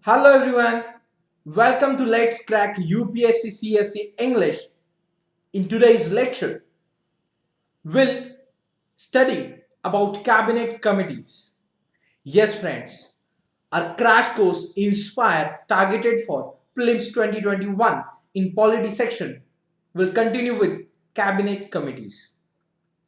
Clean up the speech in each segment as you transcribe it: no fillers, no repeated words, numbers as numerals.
Hello everyone, welcome to Let's Crack UPSC CSE English. In today's lecture, we'll study about cabinet committees. Yes friends, our crash course Inspire targeted for Prelims 2021 in Polity section will continue with cabinet committees.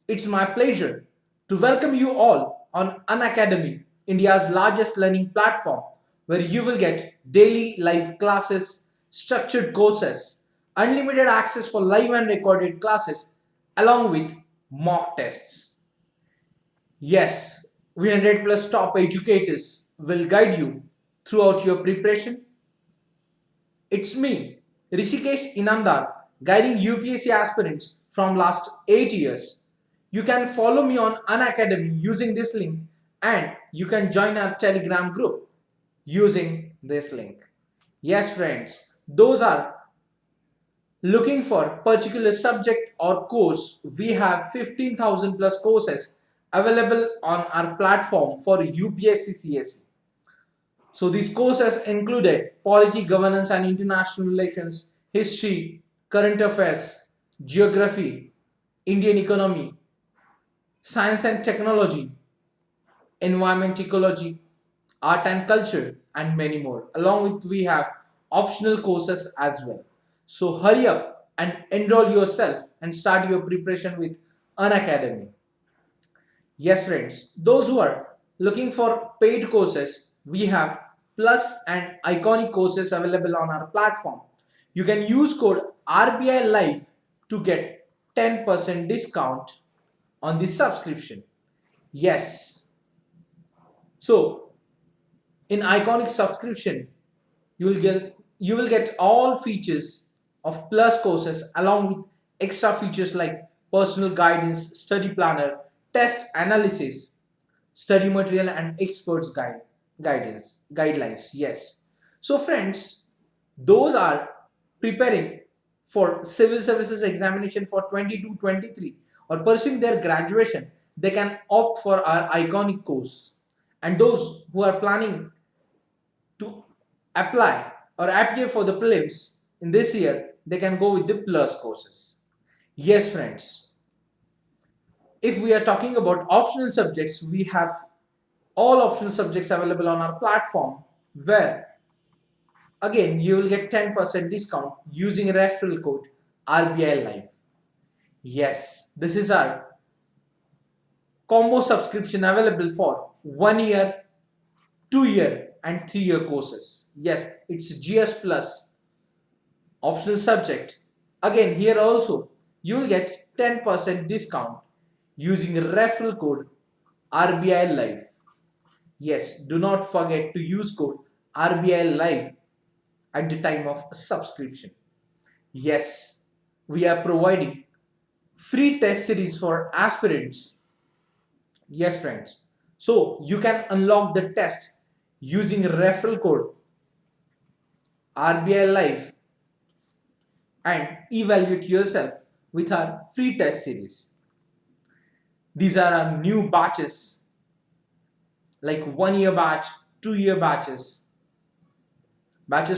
It's my pleasure to welcome you all on Unacademy, India's largest learning platform, where you will get daily live classes, structured courses, unlimited access for live and recorded classes, along with mock tests. Yes, 100 plus top educators will guide you throughout your preparation. It's me, Rushikesh Inamdar, guiding UPSC aspirants from last 8 years. You can follow me on Unacademy using this link, and you can join our Telegram group using this link. Yes friends, those are looking for particular subject or course, we have 15,000 plus courses available on our platform for UPSC CSE. So these courses included Polity, Governance and International Relations, History, Current Affairs, Geography, Indian Economy, Science and Technology, Environment Ecology, Art and Culture, and many more. Along with we have optional courses as well. So hurry up and enroll yourself and start your preparation with Unacademy. Yes friends, those who are looking for paid courses, we have plus and iconic courses available on our platform. You can use code RBI Live to get 10% discount on the subscription. Yes. So in iconic subscription, you will get all features of plus courses along with extra features like personal guidance, study planner, test analysis, study material and experts guidelines. Yes, so friends, those are preparing for civil services examination for 22-23 or pursuing their graduation, they can opt for our iconic course. And those who are planning to apply or appear for the prelims in this year, they can go with the plus courses. Yes friends, if we are talking about optional subjects, we have all optional subjects available on our platform, where again you will get 10% discount using referral code RBI Live. Yes, this is our combo subscription available for 1 year, 2 year and 3 year courses. Yes, it's GS plus optional subject. Again, here also you will get 10% discount using referral code RBI Live. Yes, do not forget to use code RBI Live at the time of subscription. Yes, we are providing free test series for aspirants. Yes, friends. So you can unlock the test using referral code RBI Live and evaluate yourself with our free test series. These are our new batches like 1 year batch, 2 year batches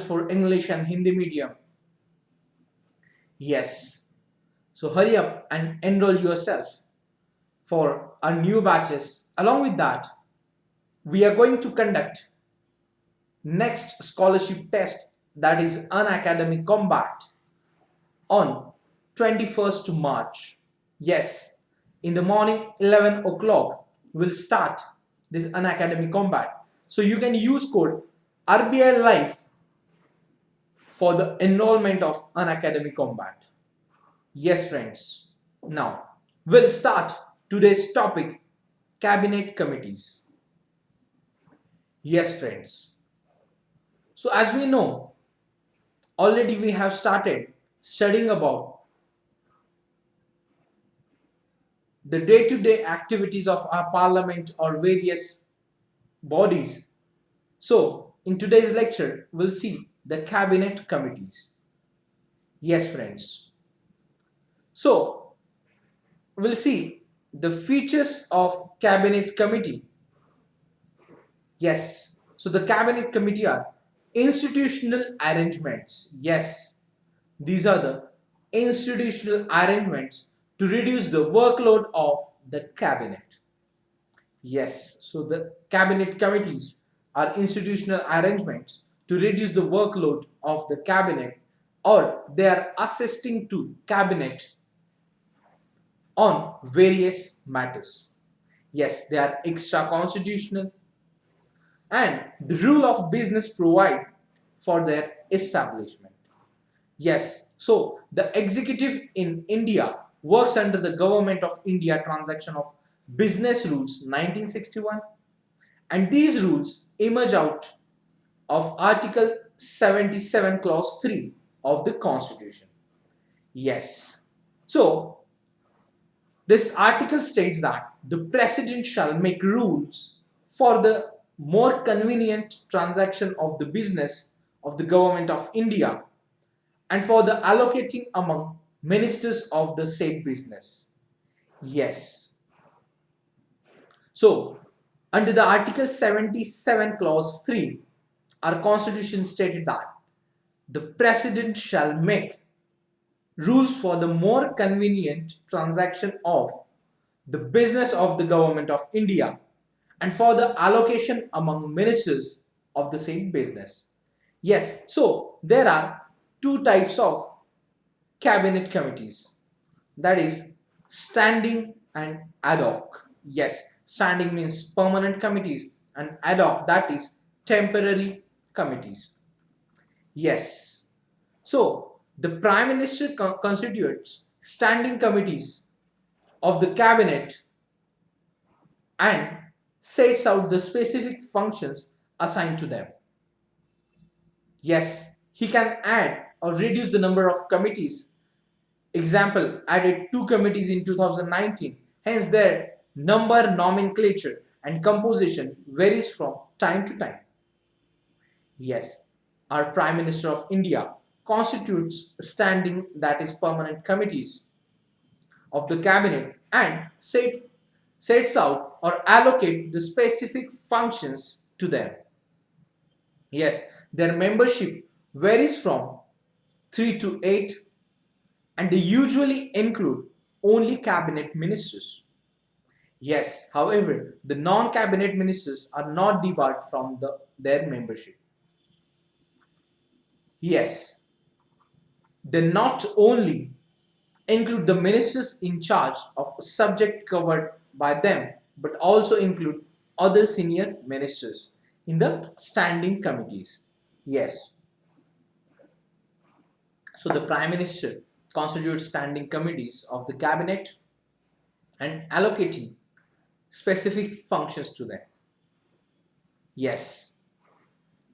for English and Hindi medium. Yes, so hurry up and enroll yourself for our new batches. Along with that, we are going to conduct next scholarship test, that is Unacademy Combat, on 21st March. Yes, in the morning 11 o'clock we'll start this Unacademy Combat. So you can use code RBI Live for the enrollment of Unacademy Combat. Yes friends, now we'll start today's topic, cabinet committees. Yes friends, so as we know, already we have started studying about the day-to-day activities of our parliament or various bodies. So in today's lecture, we'll see the cabinet committees. Yes friends, so we'll see the features of cabinet committee. Yes, so the cabinet committee are institutional arrangements. Yes, these are the institutional arrangements to reduce the workload of the cabinet. Yes, so the cabinet committees are institutional arrangements to reduce the workload of the cabinet, or they are assisting to cabinet on various matters. Yes, they are extra constitutional and the rule of business provide for their establishment. Yes, so the executive in India works under the Government of India Transaction of Business Rules 1961, and these rules emerge out of Article 77 Clause 3 of the Constitution. Yes, so this article states that the President shall make rules for the more convenient transaction of the business of the Government of India and for the allocating among ministers of the said business. Yes. So, under the Article 77 Clause 3, our Constitution stated that the President shall make rules for the more convenient transaction of the business of the Government of India and for the allocation among ministers of the same business. Yes, so there are two types of cabinet committees, that is standing and ad hoc. Yes, standing means permanent committees and ad hoc, that is temporary committees. Yes, so the Prime Minister constitutes standing committees of the cabinet and sets out the specific functions assigned to them. Yes, he can add or reduce the number of committees. Example, added 2 committees in 2019. Hence, their number, nomenclature, and composition varies from time to time. Yes, our Prime Minister of India constitutes standing, that is permanent committees of the cabinet and sets out or allocate the specific functions to them. Yes, their membership varies from 3 to 8 and they usually include only cabinet ministers. Yes, however, the non-cabinet ministers are not debarred from their membership. Yes, they not only include the ministers in charge of a subject covered by them, but also include other senior ministers in the standing committees. Yes. So the Prime Minister constitutes standing committees of the cabinet and allocating specific functions to them. Yes.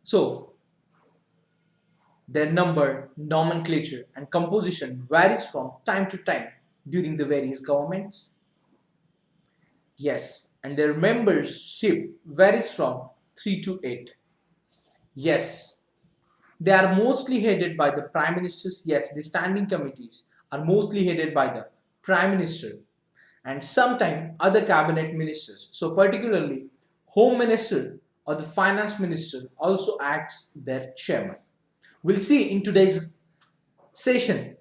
So their number, nomenclature, and composition varies from time to time during the various governments. Yes, and their membership varies from 3 to 8. Yes, they are mostly headed by the Prime Ministers. Yes, the standing committees are mostly headed by the Prime Minister and sometimes other cabinet ministers. So particularly Home Minister or the Finance Minister also acts their chairman. We'll see in today's session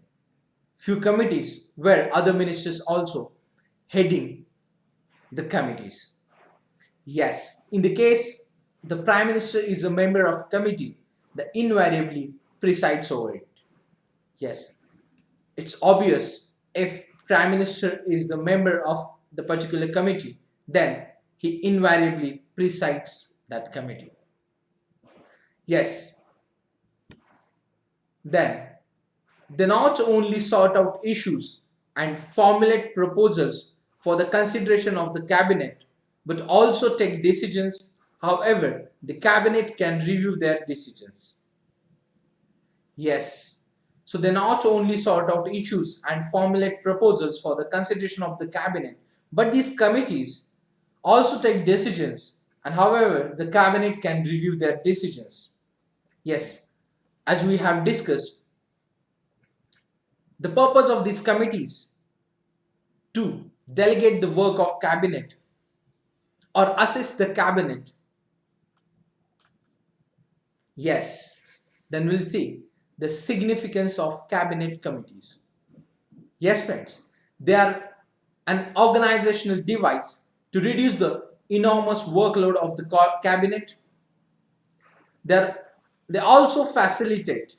few committees where other ministers also heading the committees. Yes, in the case the Prime Minister is a member of a committee, the invariably presides over it. Yes, it's obvious if Prime Minister is the member of the particular committee, then he invariably presides that committee. Yes, then they not only sort out issues and formulate proposals for the consideration of the cabinet, but also take decisions. However, the cabinet can review their decisions. Yes, so they not only sort out issues and formulate proposals for the consideration of the cabinet, but these committees also take decisions, and however, the cabinet can review their decisions. Yes, as we have discussed, the purpose of these committees to delegate the work of cabinet or assist the cabinet. Yes. Then we'll see the significance of cabinet committees. Yes, friends, they are an organizational device to reduce the enormous workload of the cabinet. They're, they also facilitate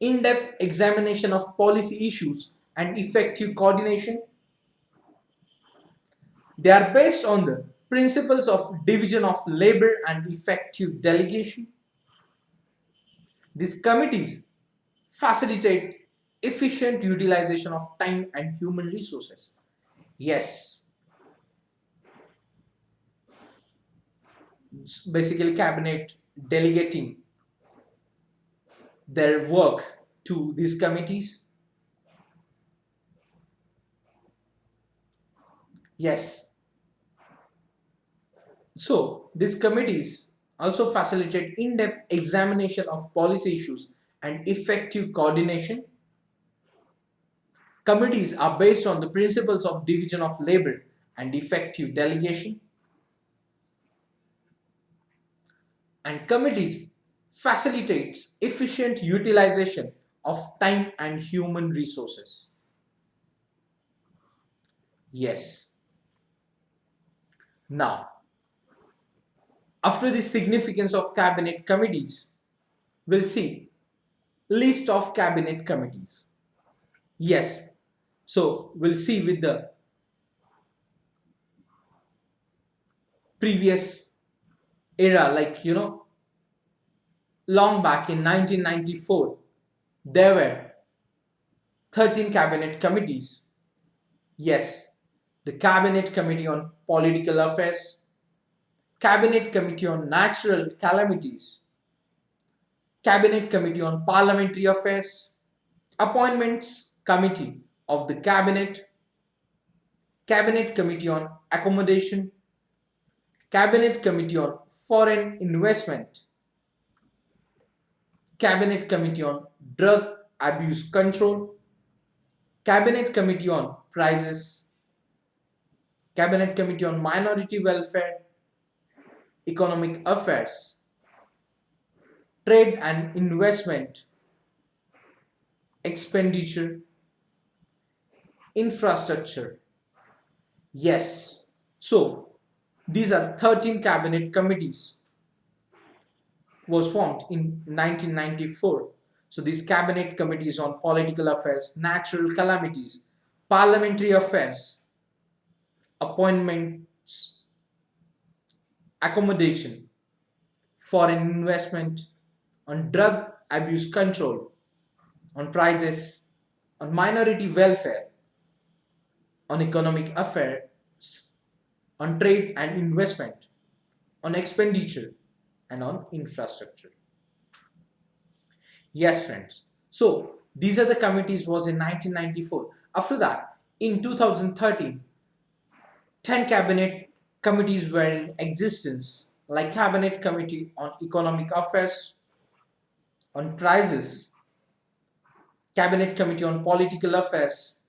in-depth examination of policy issues and effective coordination. They are based on the principles of division of labor and effective delegation. These committees facilitate efficient utilization of time and human resources. Yes, basically cabinet delegating their work to these committees. Yes, so these committees also facilitate in-depth examination of policy issues and effective coordination. Committees are based on the principles of division of labor and effective delegation. And committees facilitates efficient utilization of time and human resources. Yes. Now, after the significance of cabinet committees, we'll see list of cabinet committees. Yes. So we'll see with the previous era, like long back in 1994, there were 13 cabinet committees. Yes, the Cabinet Committee on Political Affairs, Cabinet Committee on Natural Calamities, Cabinet Committee on Parliamentary Affairs, Appointments Committee of the Cabinet, Cabinet Committee on Accommodation, Cabinet Committee on Foreign Investment, Cabinet Committee on Drug Abuse Control, Cabinet Committee on Prices, Cabinet Committee on Minority Welfare, Economic Affairs, Trade and Investment, Expenditure, Infrastructure. Yes. So these are 13 cabinet committees was formed in 1994. So these cabinet committees on political affairs, natural calamities, parliamentary affairs, appointments, accommodation, foreign investment, on drug abuse control, on prices, on minority welfare, on economic affairs, on trade and investment, on expenditure, and on infrastructure. Yes, friends. So these are the committees was in 1994. After that, in 2013, 10 cabinet committees were in existence, like Cabinet Committee on Economic Affairs, on Prices, Cabinet Committee on Political Affairs,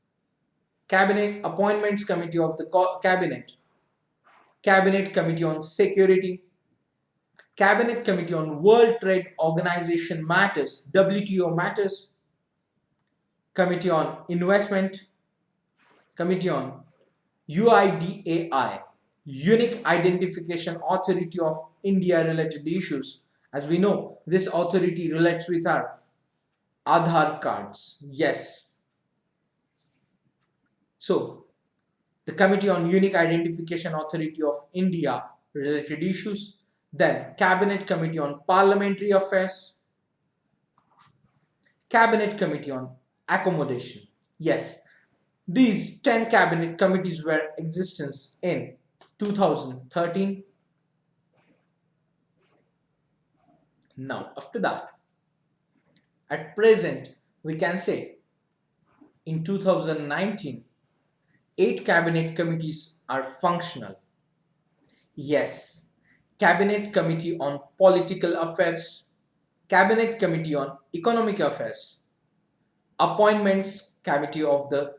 Cabinet Appointments Committee of the Cabinet, Cabinet Committee on Security, Cabinet Committee on World Trade Organization Matters, WTO Matters, Committee on Investment, Committee on UIDAI, Unique Identification Authority of India related issues. As we know, this authority relates with our Aadhaar cards. Yes. So, the Committee on Unique Identification Authority of India related issues. Then, Cabinet Committee on Parliamentary Affairs, Cabinet Committee on Accommodation. Yes, these 10 cabinet committees were in existence in 2013. Now, after that, at present, we can say in 2019, 8 cabinet committees are functional. Yes, Cabinet Committee on Political Affairs, Cabinet Committee on Economic Affairs, Appointments Committee of the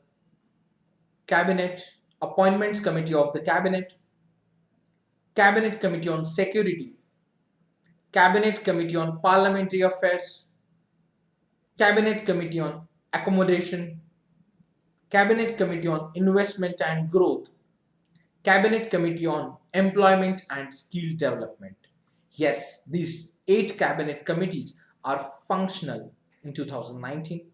Cabinet, Appointments Committee of the Cabinet, Cabinet Committee on Security, Cabinet Committee on Parliamentary Affairs, Cabinet Committee on Accommodation, Cabinet Committee on Investment and Growth, Cabinet Committee on Employment and Skill Development. Yes, these 8 cabinet committees are functional in 2019.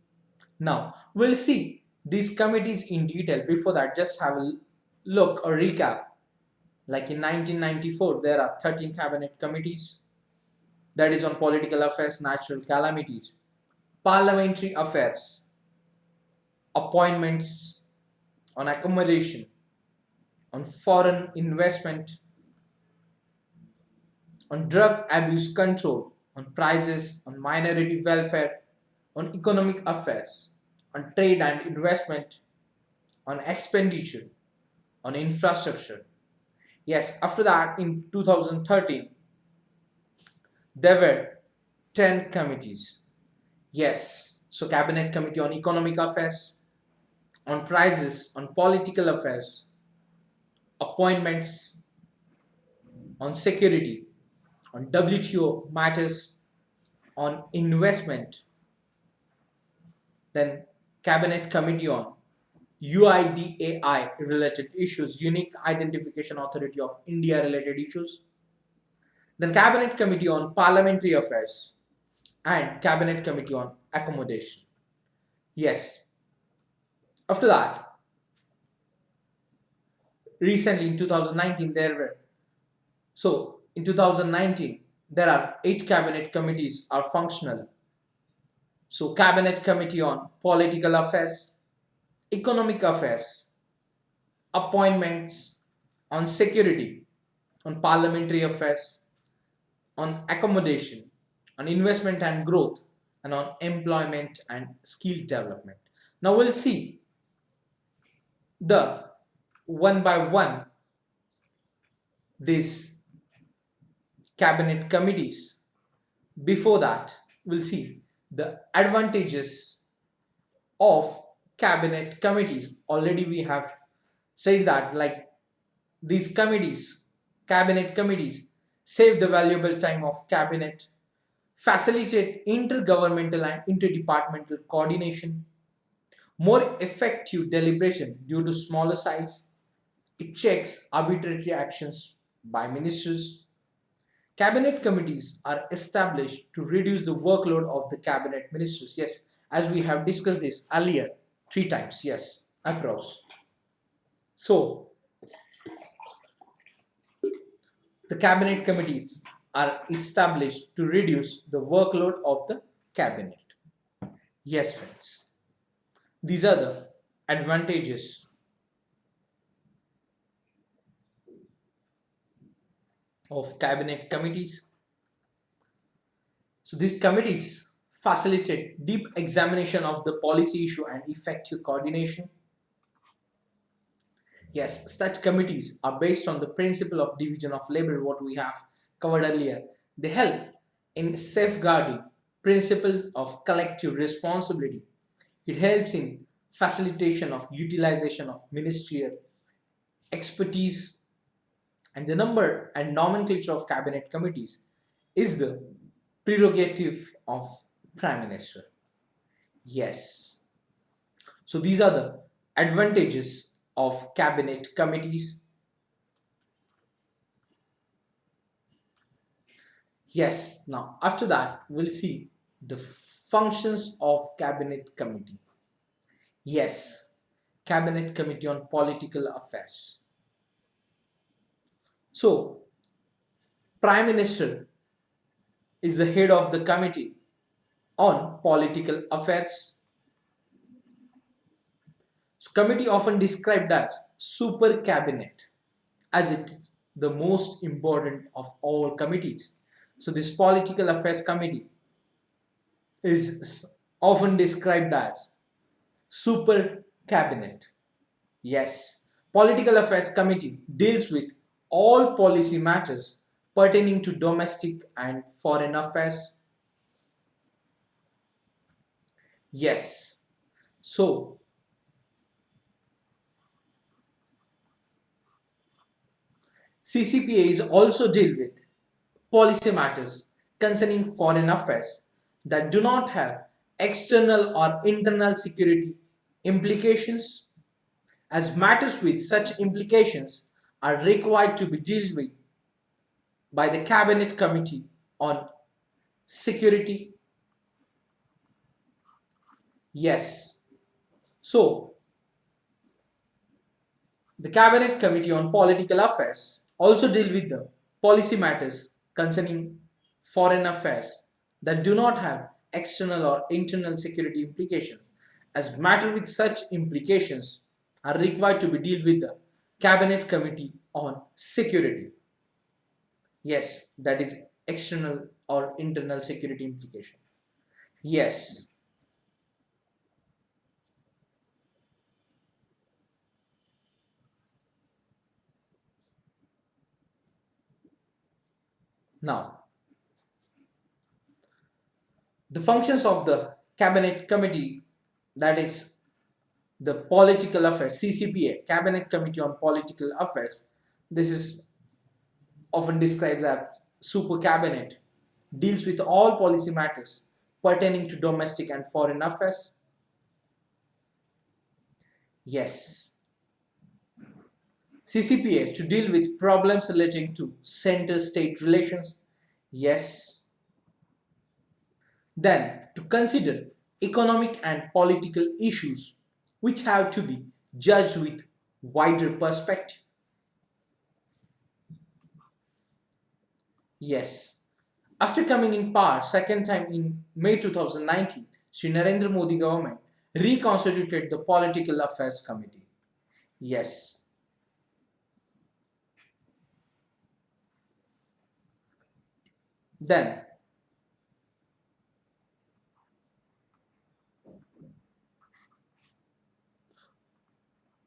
Now, we'll see these committees in detail. Before that, just have a look or recap. Like in 1994, there are 13 cabinet committees, that is on political affairs, natural calamities, parliamentary affairs, appointments, on accommodation, on foreign investment, on drug abuse control, on prices, on minority welfare, on economic affairs, on trade and investment, on expenditure, on infrastructure. Yes, after that, in 2013, there were 10 committees. Yes, so Cabinet Committee on Economic Affairs, on prices, on political affairs, appointments, on security, on WTO matters, on investment, then Cabinet Committee on UIDAI related issues, Unique Identification Authority of India related issues, then Cabinet Committee on Parliamentary Affairs, and Cabinet Committee on Accommodation. Yes, after that, recently in 2019, in 2019, there are 8 cabinet committees are functional. So Cabinet Committee on Political Affairs, Economic Affairs, Appointments, on Security, on Parliamentary Affairs, on Accommodation, on Investment and Growth, and on Employment and Skill Development. Now we'll see the one by one these cabinet committees. Before that, we'll see the advantages of cabinet committees. Already we have said that, like, these cabinet committees save the valuable time of cabinet, facilitate intergovernmental and interdepartmental coordination, more effective deliberation due to smaller size. It checks arbitrary actions by ministers. Cabinet committees are established to reduce the workload of the cabinet ministers. Yes, as we have discussed this earlier 3 times. Yes, approach. So, the cabinet committees are established to reduce the workload of the cabinet. Yes, friends. These are the advantages of cabinet committees. So these committees facilitate deep examination of the policy issue and effective coordination. Yes, such committees are based on the principle of division of labor, what we have covered earlier. They help in safeguarding principle of collective responsibility. It helps in facilitation of utilization of ministerial expertise, and the number and nomenclature of cabinet committees is the prerogative of Prime Minister. Yes. So these are the advantages of cabinet committees. Yes, now after that we'll see the functions of cabinet committee. Yes, Cabinet Committee on Political Affairs. So, Prime Minister is the head of the Committee on Political Affairs. So, committee often described as super cabinet, as it is the most important of all committees. So, this Political Affairs Committee is often described as super cabinet. Yes, Political Affairs Committee deals with all policy matters pertaining to domestic and foreign affairs. Yes, so CCPA is also deal with policy matters concerning foreign affairs that do not have external or internal security implications, as matters with such implications are required to be dealt with by the Cabinet Committee on Security. Yes. So, the Cabinet Committee on Political Affairs also deal with the policy matters concerning foreign affairs that do not have external or internal security implications, as matter with such implications are required to be dealt with the Cabinet Committee on Security. Yes, that is external or internal security implication. Yes. Now, the functions of the Cabinet Committee, that is the Political Affairs, CCPA, Cabinet Committee on Political Affairs, this is often described as Super Cabinet, deals with all policy matters pertaining to domestic and foreign affairs. Yes. CCPA to deal with problems relating to center-state relations. Yes. Then to consider economic and political issues which have to be judged with wider perspective. Yes. After coming in power second time in May 2019, Sri Narendra Modi government reconstituted the Political Affairs Committee. Yes. Then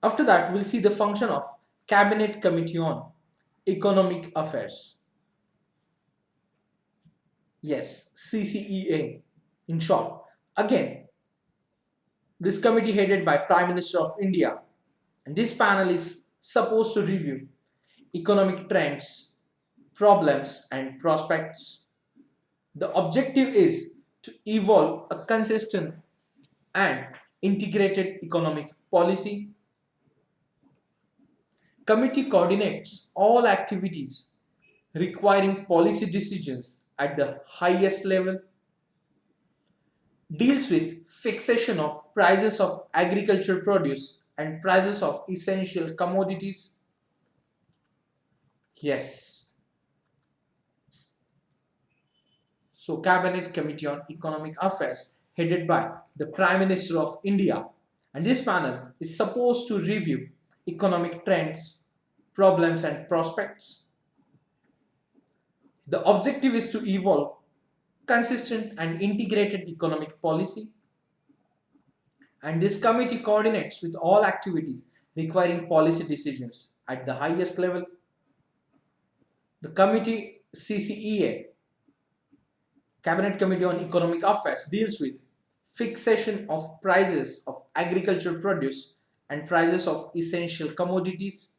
after that we'll see the function of Cabinet Committee on Economic Affairs. Yes, CCEA in short. Again, this committee headed by Prime Minister of India, and this panel is supposed to review economic trends, problems and prospects. The objective is to evolve a consistent and integrated economic policy. Committee coordinates all activities requiring policy decisions at the highest level, deals with fixation of prices of agricultural produce and prices of essential commodities. Yes. So Cabinet Committee on Economic Affairs headed by the Prime Minister of India, and this panel is supposed to review economic trends, problems and prospects. The objective is to evolve consistent and integrated economic policy, and this committee coordinates with all activities requiring policy decisions at the highest level. The committee CCEA, Cabinet Committee on Economic Affairs, deals with fixation of prices of agricultural produce and prices of essential commodities.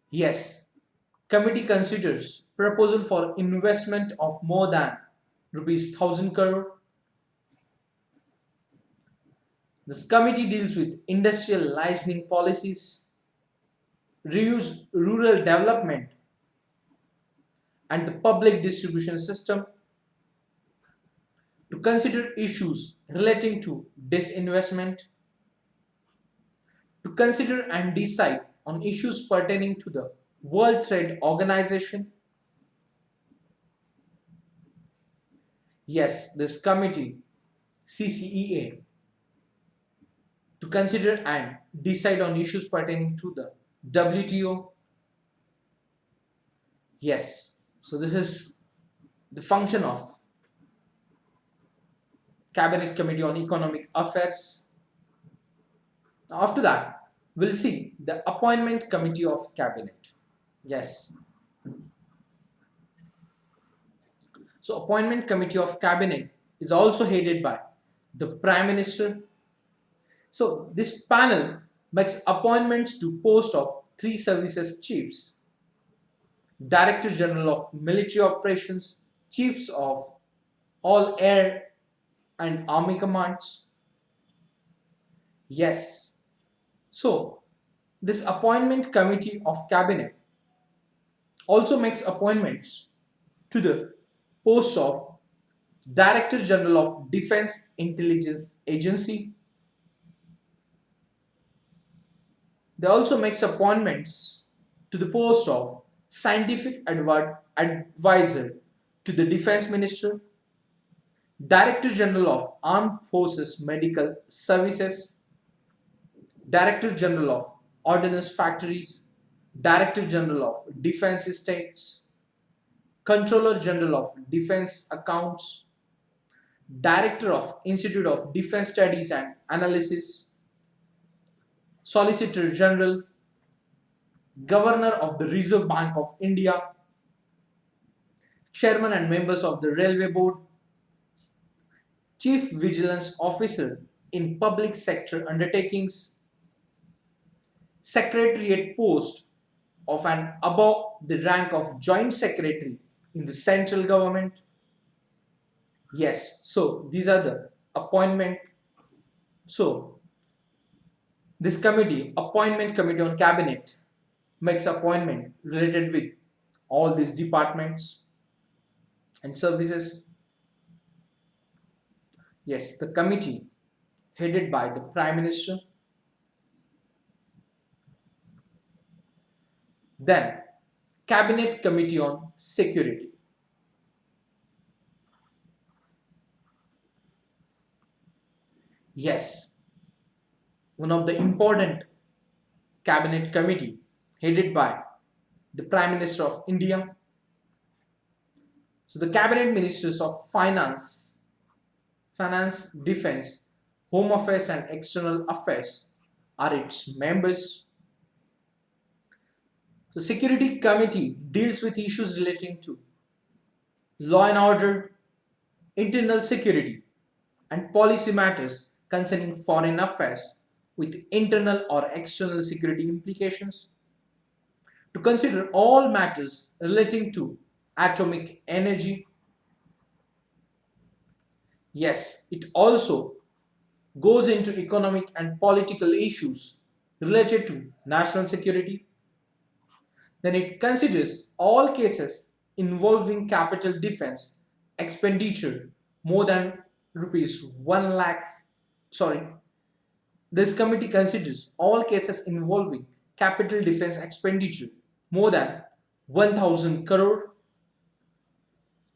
Yes, committee considers proposal for investment of more than rupees 1000 crore. This committee deals with industrial licensing policies, reviews rural development and the public distribution system, to consider issues relating to disinvestment, to consider and decide on issues pertaining to the World Trade Organization. Yes, this committee, CCEA, to consider and decide on issues pertaining to the WTO. Yes, so this is the function of Cabinet Committee on Economic Affairs. After that, we'll see the Appointment Committee of Cabinet. Yes. So Appointment Committee of Cabinet is also headed by the Prime Minister. So this panel makes appointments to post of 3 services chiefs. Director General of Military Operations, Chiefs of all Air and Army Commands. Yes. So, this appointment committee of cabinet also makes appointments to the post of Director General of Defense Intelligence Agency. They also makes appointments to the post of Scientific Advisor to the Defense Minister, Director General of Armed Forces Medical Services, Director General of Ordnance Factories, Director General of Defense Estates, Controller General of Defense Accounts, Director of Institute of Defense Studies and Analysis, Solicitor General, Governor of the Reserve Bank of India, Chairman and members of the Railway Board, Chief Vigilance Officer in Public Sector Undertakings, Secretariat post of and above the rank of Joint Secretary in the central government. Yes, so these are the appointment. So this committee, appointment committee on cabinet, makes appointment related with all these departments and services. Yes, the committee headed by the Prime Minister. Then Cabinet Committee on Security. Yes, one of the important cabinet committee headed by the Prime Minister of India. So the cabinet ministers of finance, defense, home affairs and external affairs are its members. So security committee deals with issues relating to law and order, internal security and policy matters concerning foreign affairs with internal or external security implications, to consider all matters relating to atomic energy. Yes, it also goes into economic and political issues related to national security. Then it considers all cases involving capital defense expenditure more than rupees 1 lakh. Sorry, this committee considers all cases involving capital defense expenditure more than 1000 crore,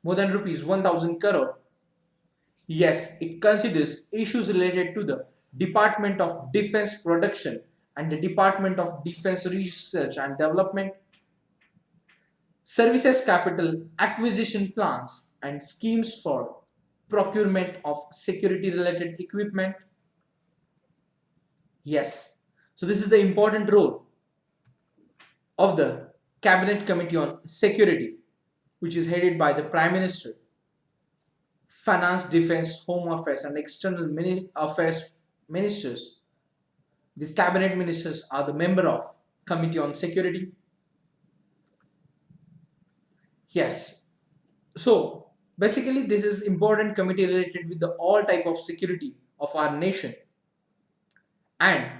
more than rupees 1000 crore. Yes, it considers issues related to the Department of Defense Production and the Department of Defense Research and Development, services capital acquisition plans and schemes for procurement of security related equipment. Yes, so this is the important role of the Cabinet Committee on Security, which is headed by the Prime Minister. Finance, Defense, Home Affairs and External Affairs Ministers. These cabinet ministers are the member of Committee on Security. Yes. So basically this is important committee related with the all type of security of our nation, and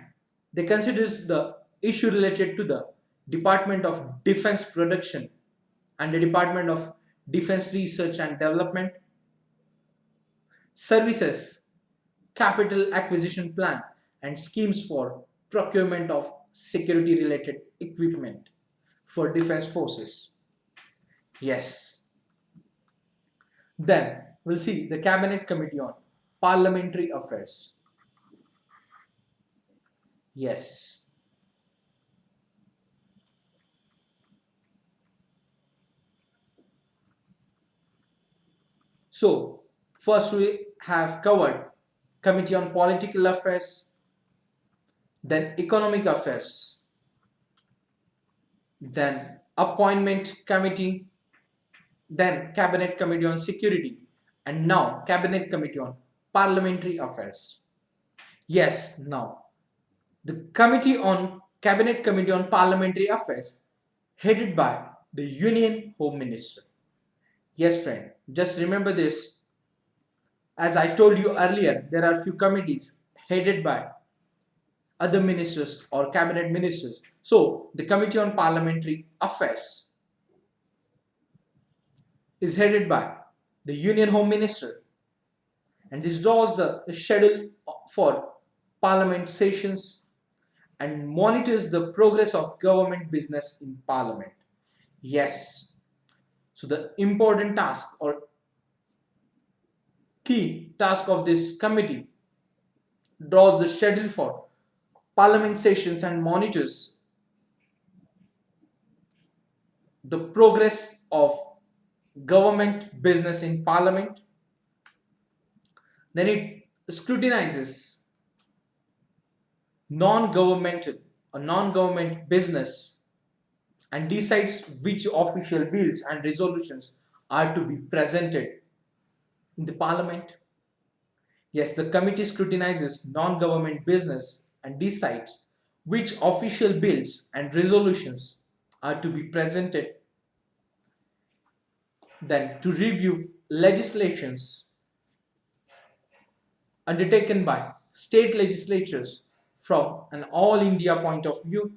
they considers the issue related to the Department of Defense Production and the Department of Defense Research and Development, services capital acquisition plan and schemes for procurement of security related equipment for defense forces. Yes. Then we'll see the Cabinet Committee on Parliamentary Affairs. Yes. So first we have covered Committee on Political Affairs, then Economic Affairs, then Appointment Committee, then Cabinet Committee on Security, and now Cabinet Committee on Parliamentary Affairs. Yes, now the Cabinet Committee on Parliamentary Affairs headed by the Union Home Minister. Yes, friend, just remember this. As I told you earlier, there are few committees headed by other ministers or cabinet ministers. So, the Committee on Parliamentary Affairs is headed by the Union Home Minister, and this draws the schedule for Parliament sessions and monitors the progress of government business in Parliament. Yes, so the important task or key task of this committee draws the schedule for Parliament sessions and monitors the progress of government business in Parliament. Then it scrutinizes non-governmental or non-government business and decides which official bills and resolutions are to be presented in the Parliament. Yes, the committee scrutinizes non-government business and decides which official bills and resolutions are to be presented. Then to review legislations undertaken by state legislatures from an all India point of view.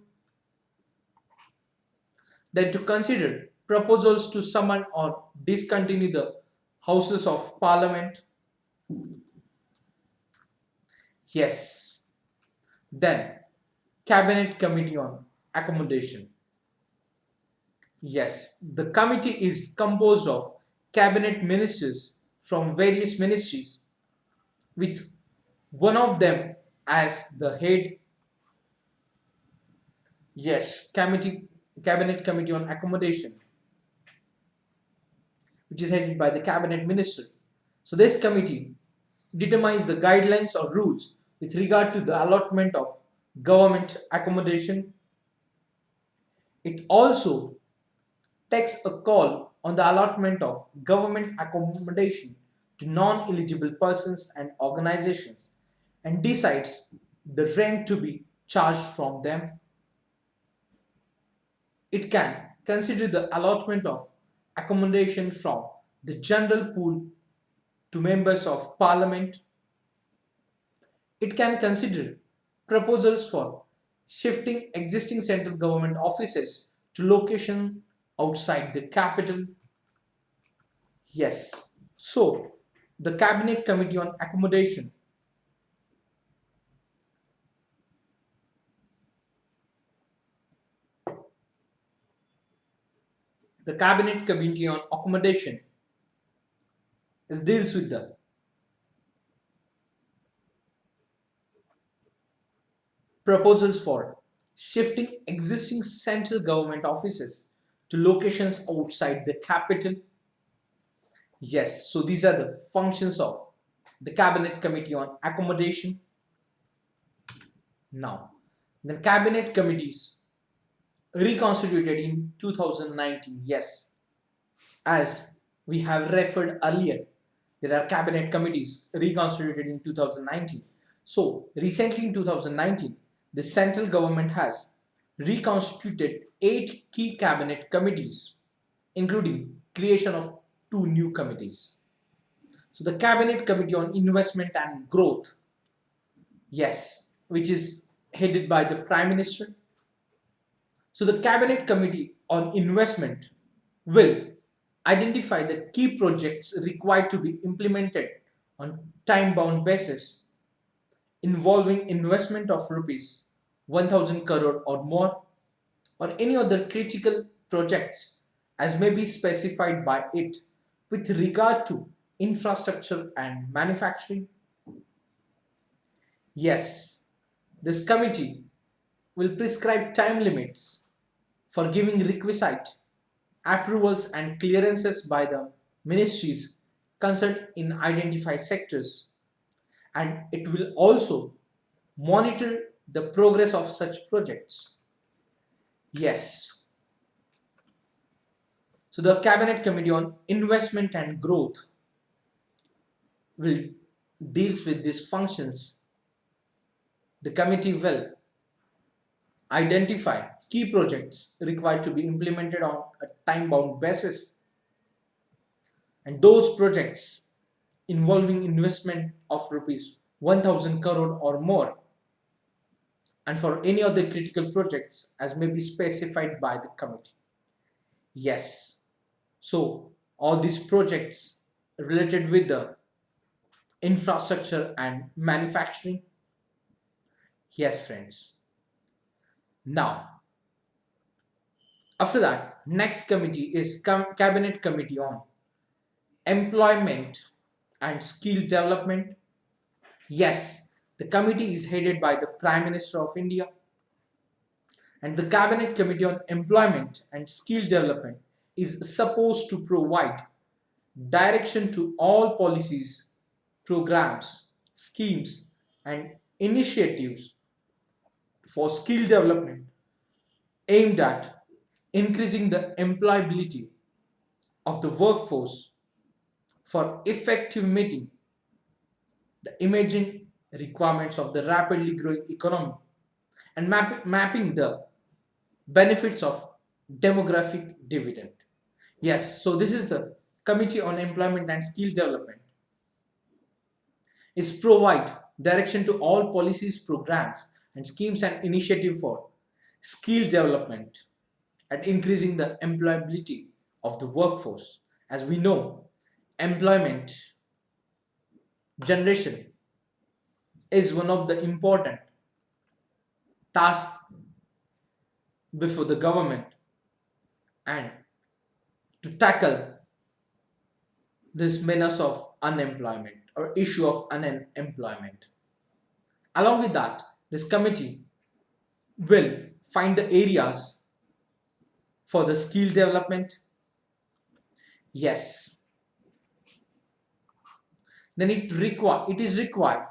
Then to consider proposals to summon or discontinue the Houses of Parliament. Yes. Then Cabinet Committee on Accommodation. Yes, the committee is composed of cabinet ministers from various ministries with one of them as the head. Yes, Cabinet Committee on Accommodation, which is headed by the cabinet minister. So this committee determines the guidelines or rules with regard to the allotment of government accommodation. It also takes a call on the allotment of government accommodation to non-eligible persons and organizations and decides the rent to be charged from them. It can consider the allotment of accommodation from the general pool to members of parliament. It can consider proposals for shifting existing central government offices to location outside the capital. Yes. So, the Cabinet Committee on Accommodation the Cabinet Committee on Accommodation deals with the proposals for shifting existing central government offices to locations outside the capital. Yes, so these are the functions of the Cabinet Committee on Accommodation. Now, the Cabinet Committees reconstituted in 2019. Yes, as we have referred earlier, there are Cabinet Committees reconstituted in 2019. So, recently in 2019, the central government has reconstituted 8 key cabinet committees, including creation of 2 new committees. So, the Cabinet Committee on Investment and Growth, yes, which is headed by the Prime Minister. So, the Cabinet Committee on Investment will identify the key projects required to be implemented on time-bound basis involving investment of rupees 1000 crore or more or any other critical projects as may be specified by it with regard to infrastructure and manufacturing. Yes, this committee will prescribe time limits for giving requisite approvals and clearances by the ministries concerned in identified sectors, and it will also monitor the progress of such projects. Yes, so the Cabinet Committee on Investment and Growth will deals with these functions. The committee will identify key projects required to be implemented on a time-bound basis. And those projects involving investment of rupees 1000 crore or more, and for any other critical projects as may be specified by the committee. Yes, so all these projects related with the infrastructure and manufacturing. Yes, friends. Now, after that, next committee is Cabinet Committee on Employment and Skill Development. Yes, the committee is headed by the Prime Minister of India, and the Cabinet Committee on Employment and Skill Development is supposed to provide direction to all policies, programs, schemes, and initiatives for skill development aimed at increasing the employability of the workforce for effective meeting the emerging requirements of the rapidly growing economy and mapping the benefits of demographic dividend. Yes, so this is the Committee on Employment and Skill Development is provide direction to all policies, programs, and schemes and initiative for skill development and increasing the employability of the workforce. As we know, employment generation is one of the important tasks before the government, and to tackle this menace of unemployment or issue of unemployment. Along with that, this committee will find the areas for the skill development. Yes, then it is required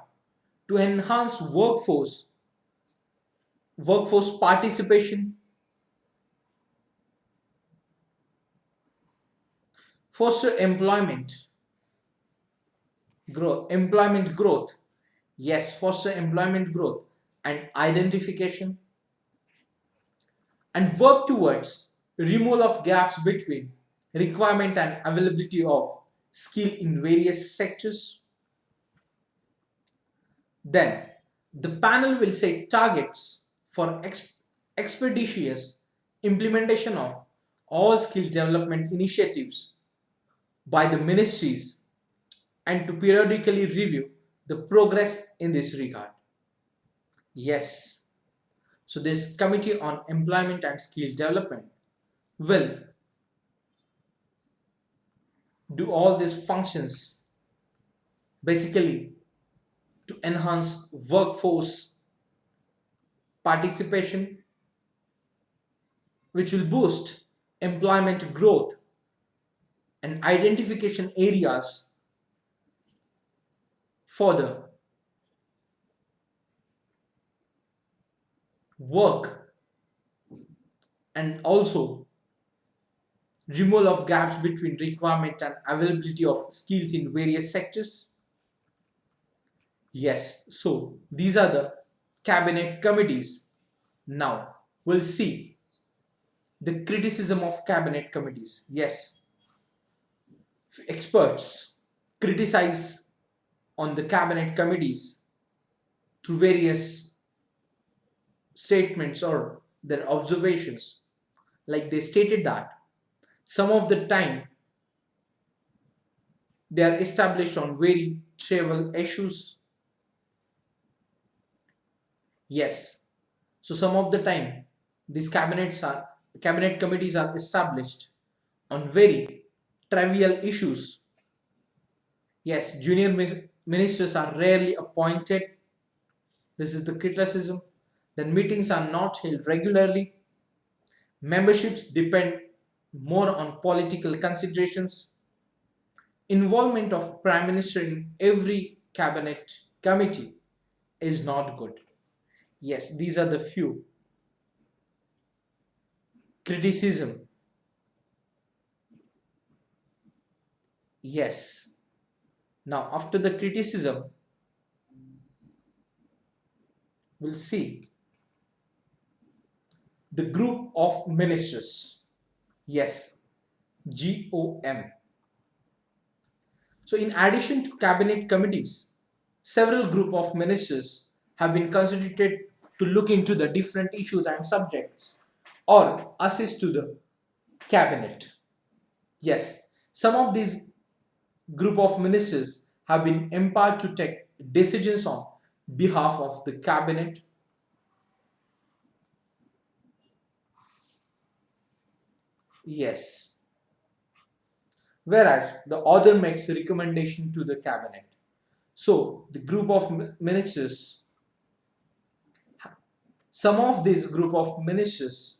to enhance workforce participation, foster employment growth. Yes, foster employment growth and identification, and work towards removal of gaps between requirement and availability of skill in various sectors. Then the panel will set targets for expeditious implementation of all skill development initiatives by the ministries and to periodically review the progress in this regard. Yes, so this Committee on Employment and Skill Development will do all these functions basically to enhance workforce participation, which will boost employment growth and identification areas for the work, and also removal of gaps between requirement and availability of skills in various sectors. Yes, so these are the cabinet committees. Now we'll see the criticism of cabinet committees. Yes, experts criticize on the cabinet committees through various statements or their observations. Like they stated that some of the time they are established on very trivial issues. Yes, so some of the time these cabinet committees are established on very trivial issues. Yes, junior ministers are rarely appointed. This is the criticism. Then meetings are not held regularly. Memberships depend more on political considerations. Involvement of Prime Minister in every cabinet committee is not good. Yes, these are the few criticism. Yes. Now, after the criticism, we'll see the group of ministers. Yes, GOM. So in addition to cabinet committees, several group of ministers have been constituted to look into the different issues and subjects or assist to the cabinet. Yes, some of these group of ministers have been empowered to take decisions on behalf of the cabinet. Yes, whereas the author makes a recommendation to the cabinet. So the group of ministers, some of these group of ministers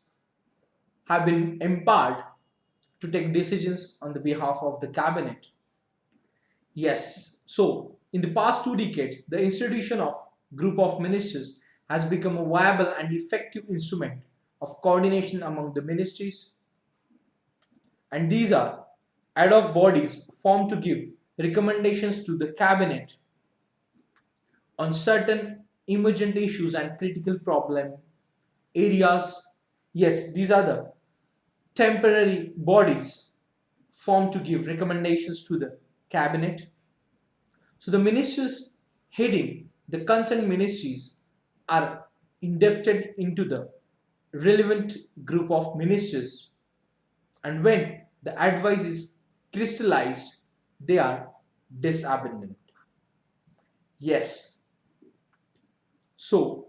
have been empowered to take decisions on the behalf of the cabinet. Yes, so in the past 2 decades, the institution of group of ministers has become a viable and effective instrument of coordination among the ministries, and these are ad hoc bodies formed to give recommendations to the cabinet on certain emergent issues and critical problem areas. Yes, these are the temporary bodies formed to give recommendations to the cabinet. So the ministers heading the concerned ministries are inducted into the relevant group of ministers, and when the advice is crystallized, they are disbanded. Yes, so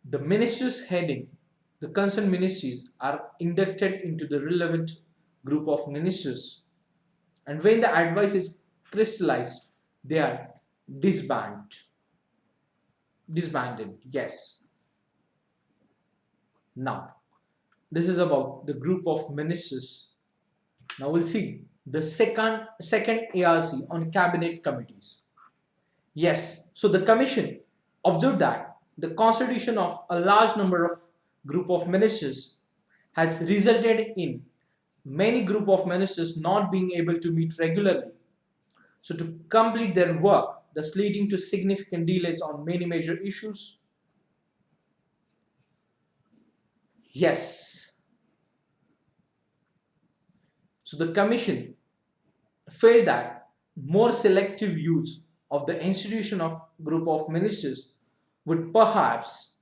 the ministers heading the concerned ministries are inducted into the relevant group of ministers, and when the advice is crystallized, they are disbanded. Disbanded. Yes. Now, this is about the group of ministers. Now we'll see the second ARC on cabinet committees. Yes, so the commission observed that the constitution of a large number of group of ministers has resulted in many group of ministers not being able to meet regularly. So to complete their work, thus leading to significant delays on many major issues. Yes. So the commission felt that more selective use of the institution of group of ministers would perhaps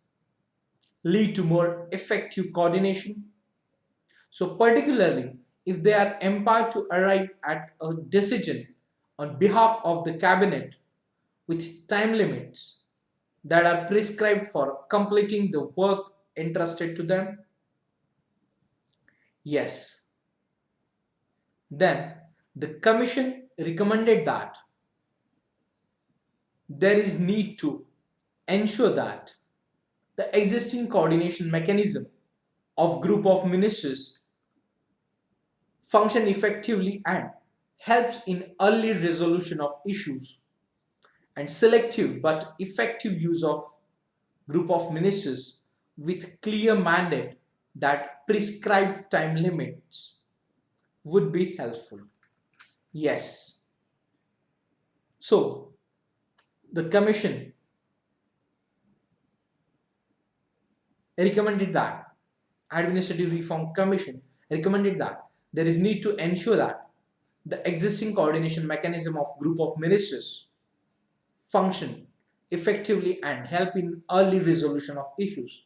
lead to more effective coordination. So particularly if they are empowered to arrive at a decision on behalf of the cabinet with time limits that are prescribed for completing the work entrusted to them. Yes. Then the commission recommended that there is need to ensure that the existing coordination mechanism of group of ministers function effectively and helps in early resolution of issues, and selective but effective use of group of ministers with clear mandate that prescribed time limits would be helpful. Yes. So the commission recommended that Administrative Reform Commission recommended that there is need to ensure that the existing coordination mechanism of group of ministers function effectively and help in early resolution of issues.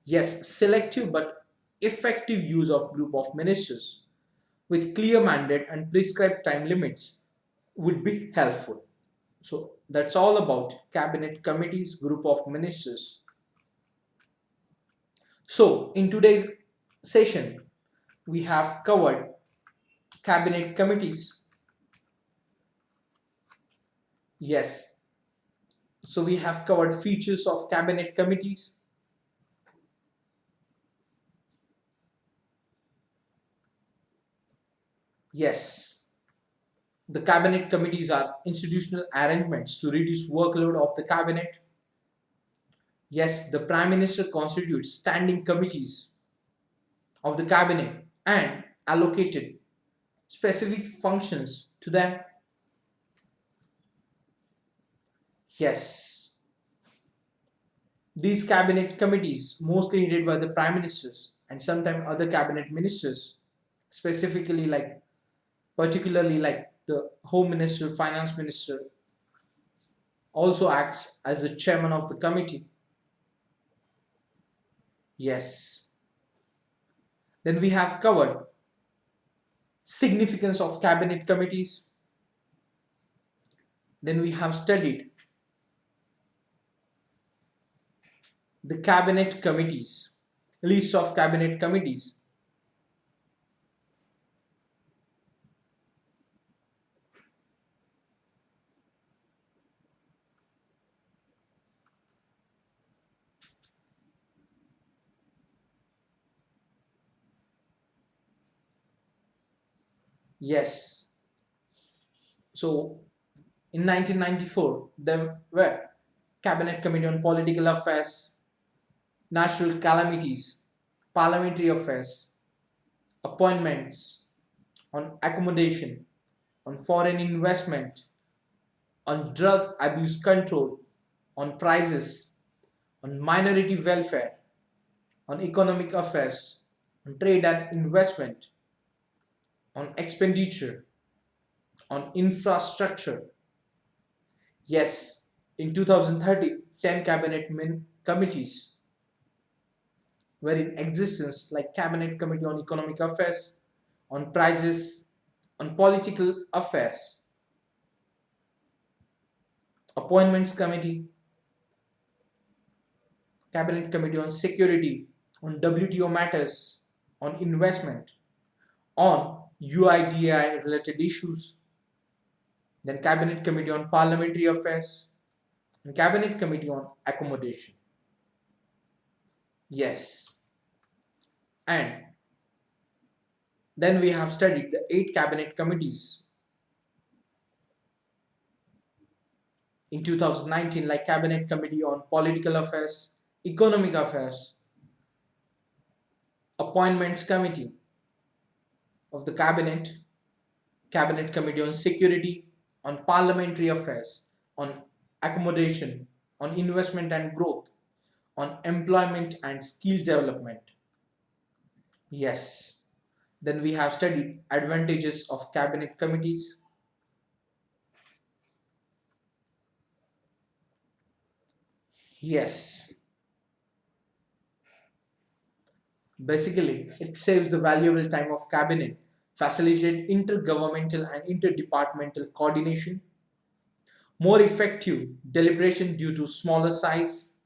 Yes, selective but effective use of group of ministers with clear mandate and prescribed time limits would be helpful. So that's all about cabinet committees, group of ministers. So in today's session, we have covered cabinet committees. Yes, so we have covered features of cabinet committees. Yes, the cabinet committees are institutional arrangements to reduce workload of the cabinet. Yes, the prime minister constitutes standing committees of the cabinet and allocated specific functions to them. Yes. These cabinet committees, mostly headed by the prime ministers and sometimes other cabinet ministers, specifically like particularly like the home minister, finance minister, also acts as the chairman of the committee. Yes. Then we have covered significance of cabinet committees. Then we have studied the cabinet committees, list of cabinet committees. Yes. So in 1994, there were Cabinet Committee on Political Affairs, Natural Calamities, Parliamentary Affairs, Appointments, on Accommodation, on Foreign Investment, on Drug Abuse Control, on Prices, on Minority Welfare, on Economic Affairs, on Trade and Investment, on Expenditure, on Infrastructure. Yes, in 2030, 10 committees were in existence, like Cabinet Committee on Economic Affairs, on Prices, on Political Affairs, Appointments Committee, Cabinet Committee on Security, on WTO matters, on investment, on UIDI related issues, then Cabinet Committee on Parliamentary Affairs, and Cabinet Committee on Accommodation. Yes. And then we have studied the 8 cabinet committees in 2019, like Cabinet Committee on Political Affairs, Economic Affairs, Appointments Committee of the Cabinet, Cabinet Committee on Security, on Parliamentary Affairs, on Accommodation, on Investment and Growth, on Employment and Skill Development. Yes. Then we have studied advantages of cabinet committees. Yes. Basically, it saves the valuable time of cabinet, facilitate intergovernmental and interdepartmental coordination, more effective deliberation due to smaller size.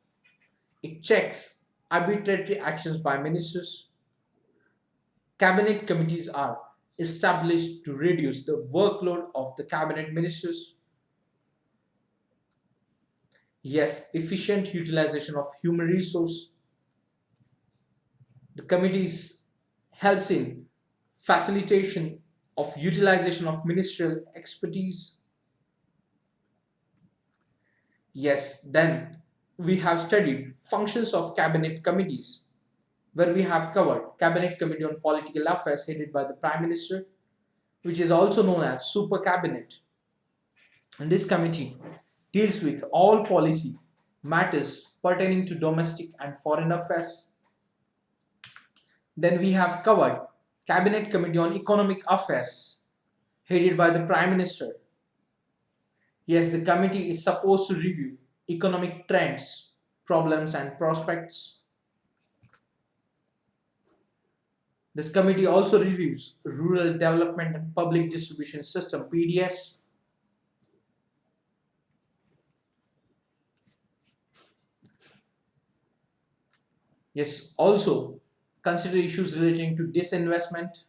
It checks arbitrary actions by ministers. Cabinet committees are established to reduce the workload of the cabinet ministers. Yes, efficient utilization of human resource. The committees helps in facilitation of utilization of ministerial expertise. Yes, then we have studied functions of cabinet committees, where we have covered Cabinet Committee on Political Affairs headed by the Prime Minister, which is also known as Super Cabinet. And this committee deals with all policy matters pertaining to domestic and foreign affairs. Then we have covered Cabinet Committee on Economic Affairs headed by the Prime Minister. Yes, the committee is supposed to review economic trends, problems and prospects. This committee also reviews Rural Development and Public Distribution System (PDS). Yes, also consider issues relating to disinvestment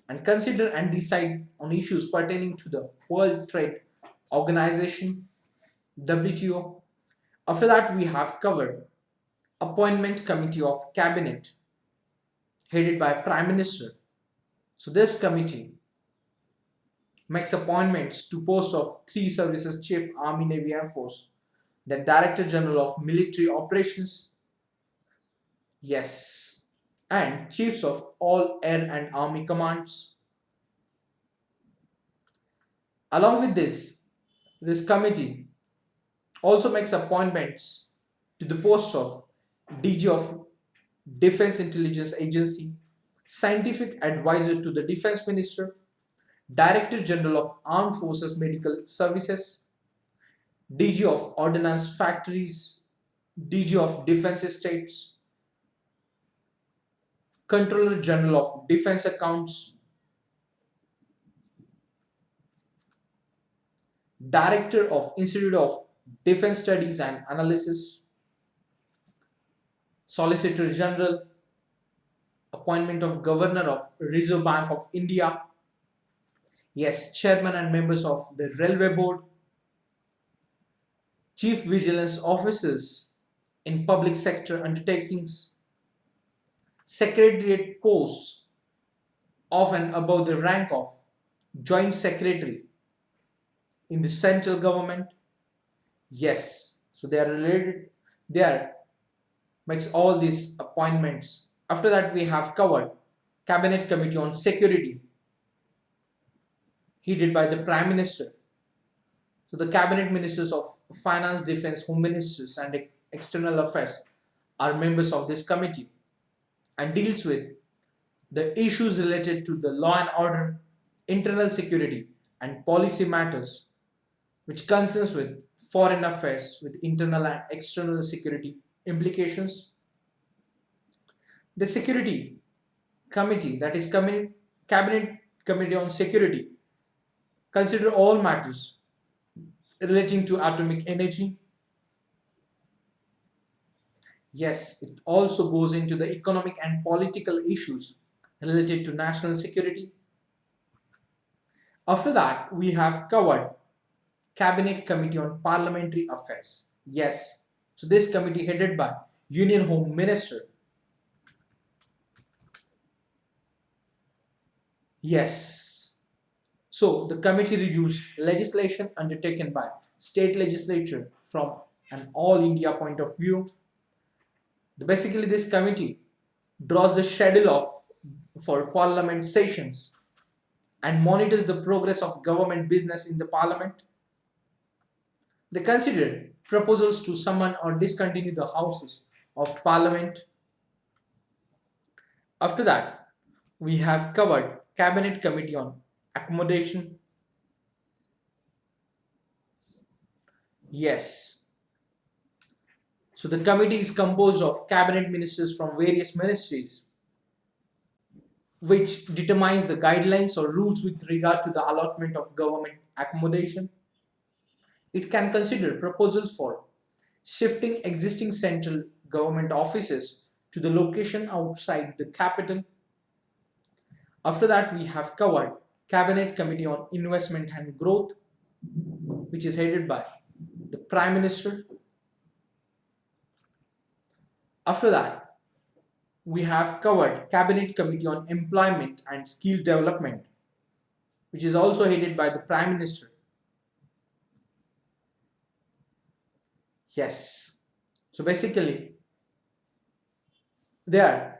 and consider and decide on issues pertaining to the World Trade Organization (WTO). After that, we have covered Appointment Committee of Cabinet headed by Prime Minister. So this committee makes appointments to post of 3 services: Chief Army Navy Air Force, the Director General of Military Operations, yes, and chiefs of all air and army commands. Along with this committee Also makes appointments to the posts of DG of Defense Intelligence Agency, Scientific Advisor to the Defense Minister, Director General of Armed Forces Medical Services, DG of Ordnance Factories, DG of Defense Estates, Controller General of Defense Accounts, Director of Institute of Defense Studies and Analysis, Solicitor General, appointment of Governor of Reserve Bank of India, yes, Chairman and members of the Railway Board, Chief Vigilance Officers in public sector undertakings, Secretariat posts of and above the rank of Joint Secretary in the central government, yes, so they are related, they are makes all these appointments. After that, we have covered Cabinet Committee on Security, headed by the Prime Minister. So the Cabinet Ministers of Finance, Defense, Home Ministers and External Affairs are members of this committee and deals with the issues related to the law and order, internal security and policy matters which concerns with foreign affairs with internal and external security implications. The Security Committee, that is Cabinet Committee on Security, consider all matters relating to atomic energy. Yes, it also goes into the economic and political issues related to national security. After that, we have covered Cabinet Committee on Parliamentary Affairs. Yes, so this committee headed by Union Home Minister. Yes, so the committee reviews legislation undertaken by state legislature from an all India point of view. Basically, this committee draws the schedule of for parliament sessions and monitors the progress of government business in the parliament. They consider proposals to summon or discontinue the houses of parliament. After that, we have covered Cabinet Committee on Accommodation. Yes. So the committee is composed of cabinet ministers from various ministries, which determines the guidelines or rules with regard to the allotment of government accommodation. It can consider proposals for shifting existing central government offices to the location outside the capital. After that, we have covered Cabinet Committee on Investment and Growth, which is headed by the Prime Minister. After that, we have covered Cabinet Committee on Employment and Skill Development, which is also headed by the Prime Minister. Yes. So basically, they are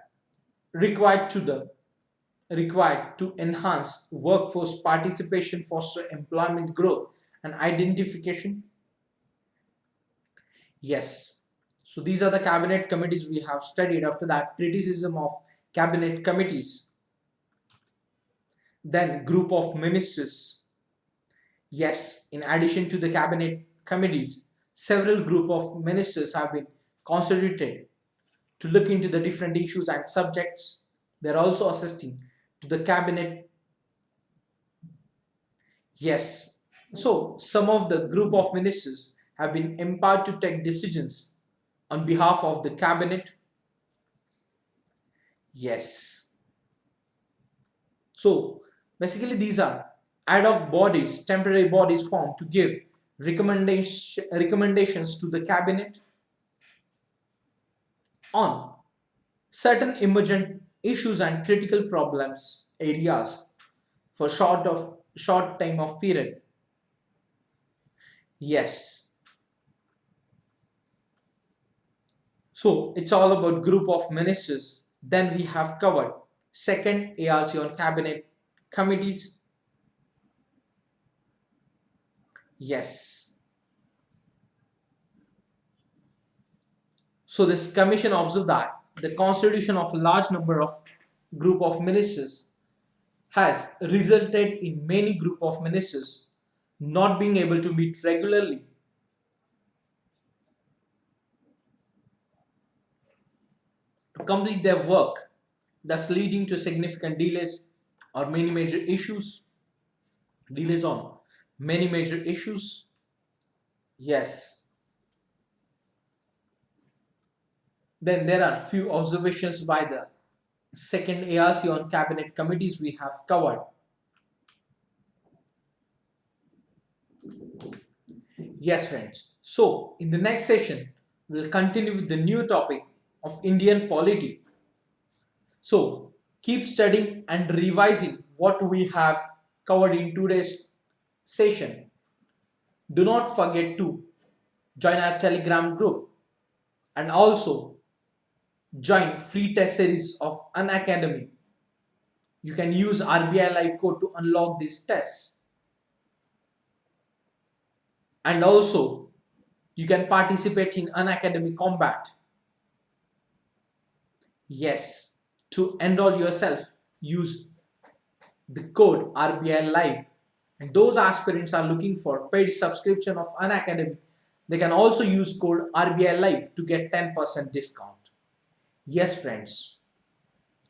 required to enhance workforce participation, foster employment growth and identification. Yes. So these are the cabinet committees we have studied. After that, criticism of cabinet committees. Then group of ministers. Yes, in addition to the cabinet committees, several group of ministers have been constituted to look into the different issues and subjects. They're also assisting to the cabinet. Yes. So some of the group of ministers have been empowered to take decisions on behalf of the cabinet. Yes. So basically these are ad hoc bodies, temporary bodies formed to give recommendations to the cabinet on certain emergent issues and critical problems areas for short time of period. Yes. So it's all about group of ministers. Then we have covered second ARC on cabinet committees. Yes. So this commission observed that the constitution of a large number of group of ministers has resulted in many group of ministers not being able to meet regularly to complete their work, thus leading to significant delays or many major issues. Delays on many major issues. Yes. Then there are few observations by the second ARC on cabinet committees we have covered. Yes, friends. So, in the next session, we'll continue with the new topic of Indian polity. So, keep studying and revising what we have covered in today's session. Do not forget to join our Telegram group and also join free test series of Unacademy. You can use RBI Live code to unlock these tests. And also, you can participate in Unacademy Combat. Yes, to enroll yourself, use the code RBI Live. And those aspirants are looking for paid subscription of Unacademy. They can also use code RBI Live to get 10% discount. Yes, friends.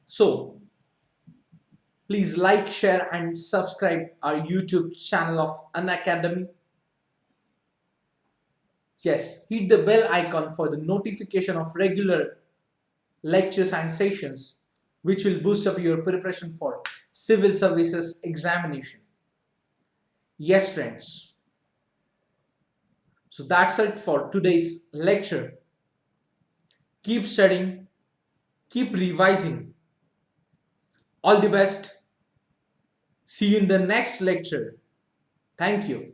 So, please like, share, and subscribe our YouTube channel of Unacademy. Yes, hit the bell icon for the notification of regular lectures and sessions, which will boost up your preparation for civil services examination. Yes, friends. So that's it for today's lecture. Keep studying, keep revising. All the best. See you in the next lecture. Thank you.